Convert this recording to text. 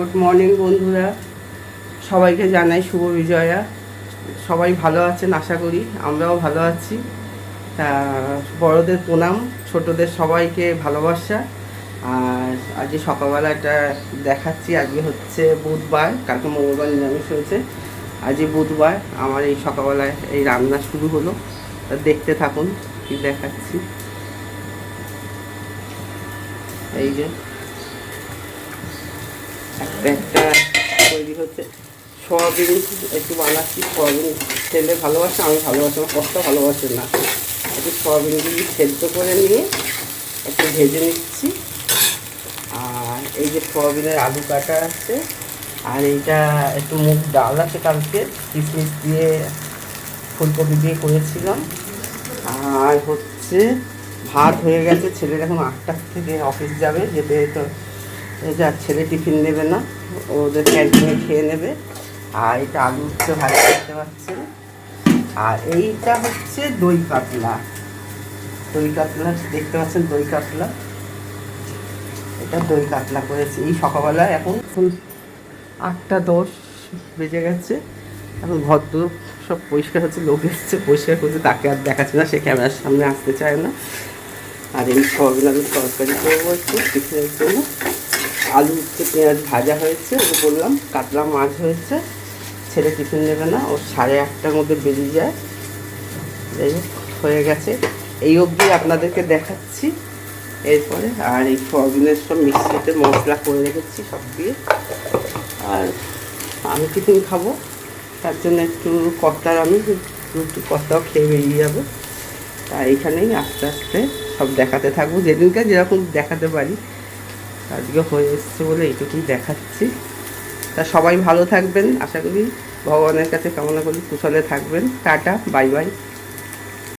Good morning বন্ধুরা, সবাইকে জানাই শুভ বিজয়া। সবাই ভালো আছেন আশা করি, আমরাও ভালো আছি। তা বড়দের প্রণাম, ছোটদের সবাইকে ভালোবাসা। আর আজকে সকালবেলা একটা দেখাচ্ছি। আজকে হচ্ছে বুধবার, কালকে মঙ্গলবার নিরামিষ হয়েছে। আজকে বুধবার, আমার এই সকালবেলায় এই রান্না শুরু হলো। তা দেখতে থাকুন কি দেখাচ্ছি। এই যে একটা তৈরি হচ্ছে সয়াবিন, একটু বানাচ্ছি। সয়াবিন খেলে ভালোবাসে, আমি ভালোবাসি, আমার কষ্ট ভালোবাসে না। একটু সয়াবিনগুলি সেদ্ধ করে নিয়ে একটু ভেজে নিচ্ছি। আর এই যে সয়াবিনের আলু কাটা আছে, আর এইটা একটু মুগ ডাল আছে, কালকে কিশমিশ দিয়ে ফুলকপি দিয়ে করেছিলাম। আর হচ্ছে ভাত হয়ে গেছে। ছেলের এখন 8টার থেকে অফিস যাবে, যেতে তো যার ছেলে টিফিন নেবে না, ওদের ক্যান্টিনে খেয়ে নেবে। আর এটা আলু হচ্ছে ভাজা, দেখতে পাচ্ছেন। আর এইটা হচ্ছে দই কাতলা, দই কাতলা দেখতে পাচ্ছেন, দই কাতলা। এটা দই কাতলা করেছি এই সকালবেলা। এখন 8টা 10 বেজে গেছে। এখন ঘর তো সব পরিষ্কার হচ্ছে, লোক এসছে পরিষ্কার করতে, তাকে আর দেখাচ্ছে না, সে ক্যামেরার সামনে আসতে চায় না। আর এই সয়াবিন আলুর তরকারি করবো একটু টিফিনের জন্য। আলু হচ্ছে পেঁয়াজ ভাজা হয়েছে, ও বললাম কাতলা মাছ হয়েছে। ছেলে টিফিন নেবে না, ও 8:30টার মধ্যে বেরিয়ে যায়। যাই হোক, হয়ে গেছে। এই অবধি আপনাদেরকে দেখাচ্ছি। এরপরে আর এই সয়াবিনের সব মিক্সিতে মশলা করে রেখেছি সব দিয়ে। আর আমি টিফিন খাবো, তার জন্য একটু কর্তার, আমি একটু কর্তাও খেয়ে বেরিয়ে যাবো। তা এইখানেই আস্তে আস্তে সব দেখাতে থাকবো, যেদিনকে যেরকম দেখাতে পারি। আজকে হয়ে এসছে বলে এইটুকুই দেখাচ্ছি। তা সবাই ভালো থাকবেন, আশা করি ভগবানের কাছে কামনা করি কুশলে থাকবেন। Tata, bye bye.